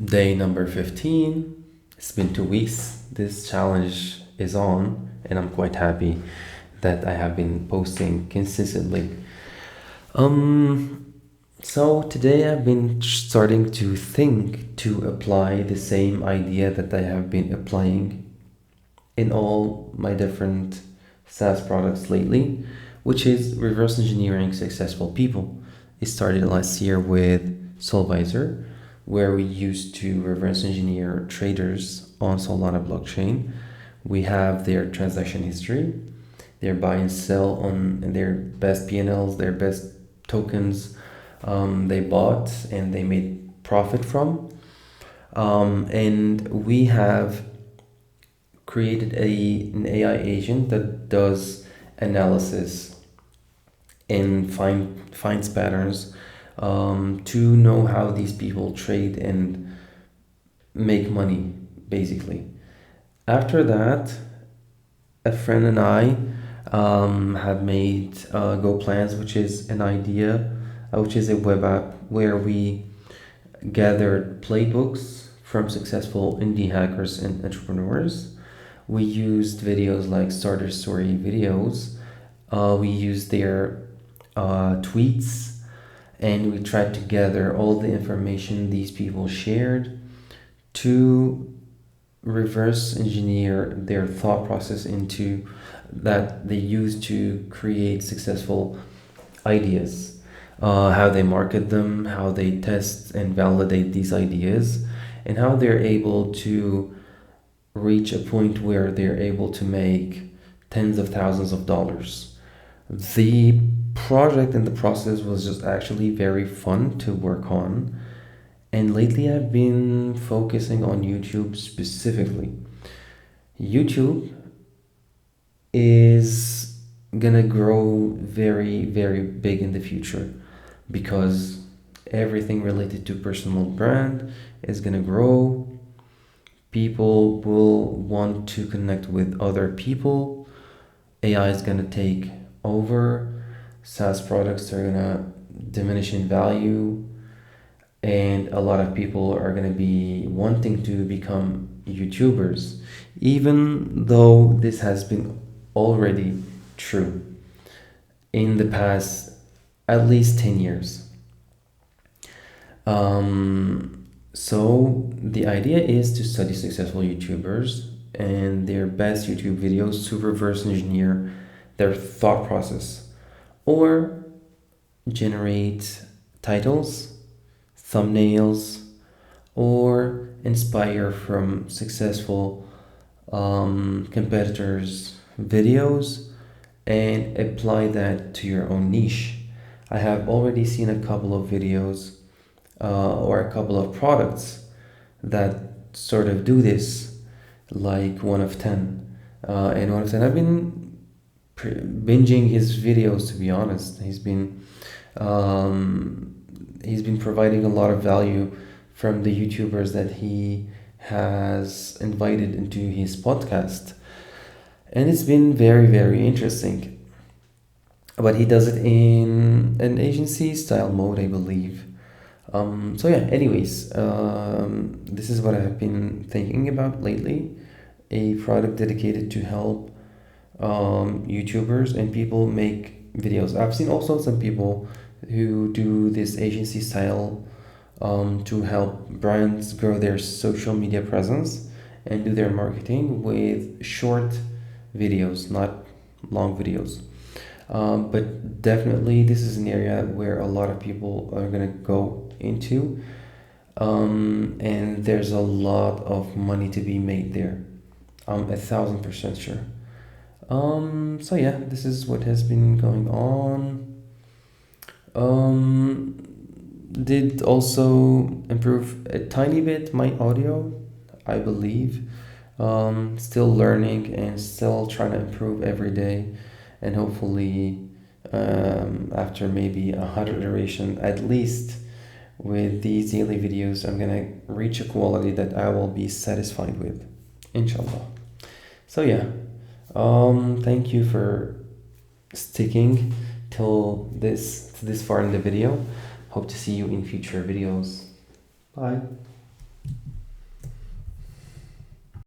Day number 15. It's been 2 weeks. This challenge is on, and I'm quite happy that I have been posting consistently. Um, so today I've been starting to think to apply the same idea that I have been applying in all my different SaaS products lately, which is reverse engineering successful people. It started last year with Solvisor, where we used to reverse engineer traders on Solana blockchain. We have their transaction history, their buy and sell on their best P&Ls, their best tokens they bought and they made profit from. And we have created an AI agent that does analysis and finds patterns to know how these people trade and make money, basically. After that, a friend and I have made Go Plans, which is an idea, which is a web app where we gathered playbooks from successful indie hackers and entrepreneurs. We used videos like starter story videos. We used their tweets, and we tried to gather all the information these people shared to reverse engineer their thought process into that they use to create successful ideas, how they market them, how they test and validate these ideas, and how they're able to reach a point where they're able to make tens of thousands of dollars. The project and the process was just actually very fun to work on. And lately I've been focusing on YouTube specifically. YouTube is gonna grow very, very big in the future because everything related to personal brand is gonna grow. People will want to connect with other people. AI is gonna take over. SaaS products are gonna diminish in value, and a lot of people are going to be wanting to become YouTubers, even though this has been already true in the past at least 10 years. So the idea is to study successful YouTubers and their best YouTube videos to reverse engineer their thought process or generate titles, thumbnails, or inspire from successful competitors' videos and apply that to your own niche. I have already seen a couple of videos or a couple of products that sort of do this, like One of 10. And One of 10, I've been binging his videos, to be honest. He's been providing a lot of value from the YouTubers that he has invited into his podcast. And it's been very, very interesting. But he does it in an agency style mode, I believe. So yeah, anyways, this is what I have been thinking about lately. A product dedicated to help YouTubers and people make videos. I've seen also some people who do this agency style to help brands grow their social media presence and do their marketing with short videos, not long videos. But definitely, this is an area where a lot of people are gonna go into, and there's a lot of money to be made there. I'm 1,000% sure. So yeah, this is what has been going on. Did also improve a tiny bit my audio, I believe. Still learning and still trying to improve every day, and hopefully, after maybe 100 iteration, at least with these daily videos, I'm gonna reach a quality that I will be satisfied with, inshallah. So yeah, thank you for sticking till this far in the video. Hope to see you in future videos. Bye.